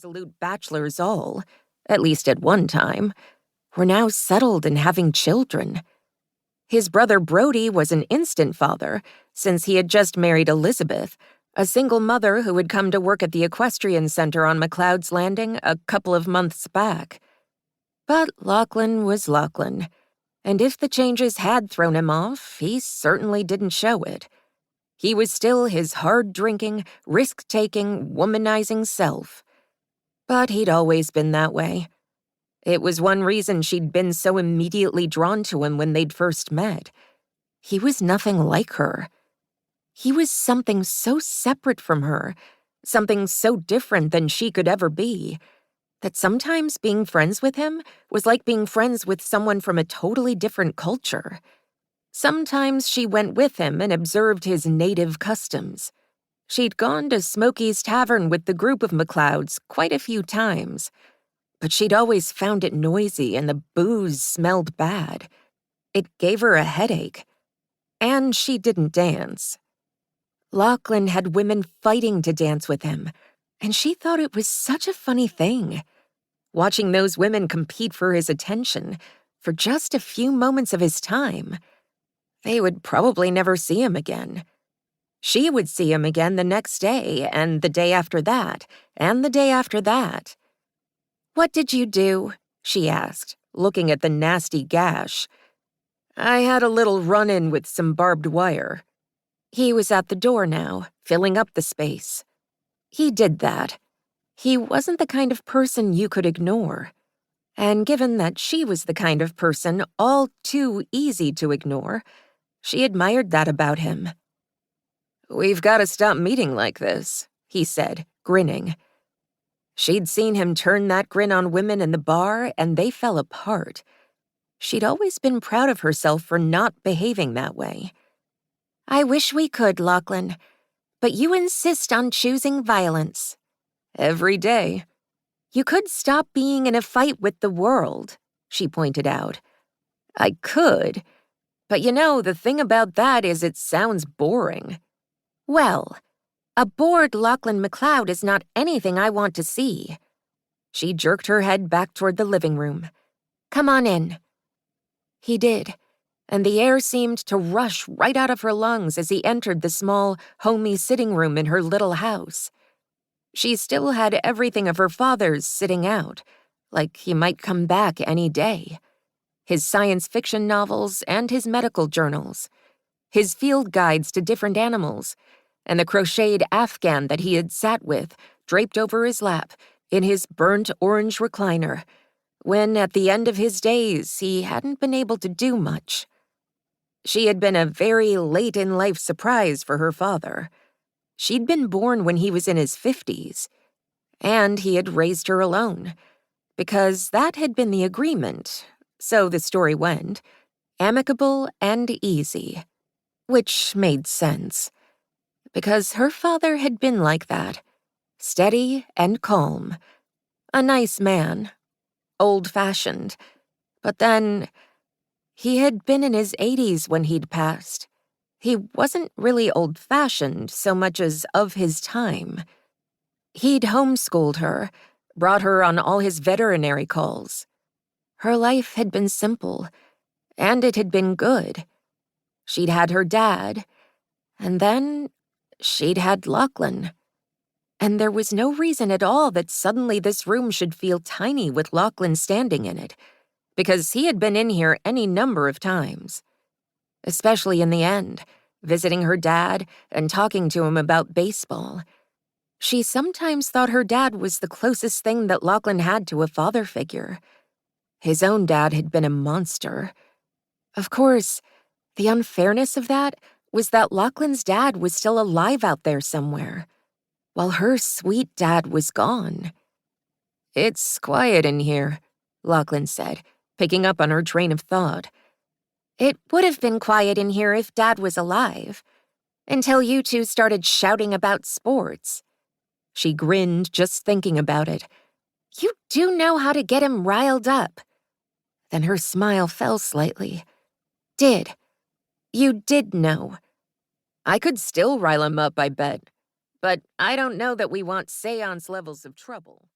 resolute bachelors all, at least at one time, were now settled and having children. His brother Brody was an instant father, since he had just married Elizabeth, a single mother who had come to work at the equestrian center on McCloud's Landing a couple of months back. But Lachlan was Lachlan, and if the changes had thrown him off, he certainly didn't show it. He was still his hard-drinking, risk-taking, womanizing self. But he'd always been that way. It was one reason she'd been so immediately drawn to him when they'd first met. He was nothing like her. He was something so separate from her, something so different than she could ever be, that sometimes being friends with him was like being friends with someone from a totally different culture. Sometimes she went with him and observed his native customs. She'd gone to Smokey's Tavern with the group of McClouds quite a few times, but she'd always found it noisy and the booze smelled bad. It gave her a headache. And she didn't dance. Lachlan had women fighting to dance with him, and she thought it was such a funny thing. Watching those women compete for his attention for just a few moments of his time. They would probably never see him again. She would see him again the next day, and the day after that, and the day after that. "What did you do?" she asked, looking at the nasty gash. "I had a little run-in with some barbed wire." He was at the door now, filling up the space. He did that. He wasn't the kind of person you could ignore. And given that she was the kind of person all too easy to ignore, she admired that about him. "We've got to stop meeting like this," he said, grinning. She'd seen him turn that grin on women in the bar, and they fell apart. She'd always been proud of herself for not behaving that way. "I wish we could, Lachlan, but you insist on choosing violence." "Every day." "You could stop being in a fight with the world," she pointed out. "I could, but the thing about that is it sounds boring." "Well, a bored Lachlan McCloud is not anything I want to see." She jerked her head back toward the living room. "Come on in." He did, and the air seemed to rush right out of her lungs as he entered the small, homey sitting room in her little house. She still had everything of her father's sitting out, like he might come back any day. His science fiction novels and his medical journals, his field guides to different animals, and the crocheted afghan that he had sat with, draped over his lap, in his burnt orange recliner, when at the end of his days he hadn't been able to do much. She had been a very late-in-life surprise for her father. She'd been born when he was in his 50s, and he had raised her alone, because that had been the agreement, so the story went, amicable and easy, which made sense, because her father had been like that, steady and calm, a nice man, old-fashioned, but then he had been in his 80s when he'd passed. He wasn't really old-fashioned so much as of his time. He'd homeschooled her, brought her on all his veterinary calls. Her life had been simple, and it had been good. She'd had her dad, and then she'd had Lachlan. And there was no reason at all that suddenly this room should feel tiny with Lachlan standing in it, because he had been in here any number of times. Especially in the end, visiting her dad and talking to him about baseball. She sometimes thought her dad was the closest thing that Lachlan had to a father figure. His own dad had been a monster. Of course, the unfairness of that was that Lachlan's dad was still alive out there somewhere, while her sweet dad was gone. "It's quiet in here," Lachlan said, picking up on her train of thought. "It would have been quiet in here if Dad was alive, until you two started shouting about sports." She grinned just thinking about it. "You do know how to get him riled up." Then her smile fell slightly. You did know." "I could still rile him up, I bet. But I don't know that we want seance levels of trouble."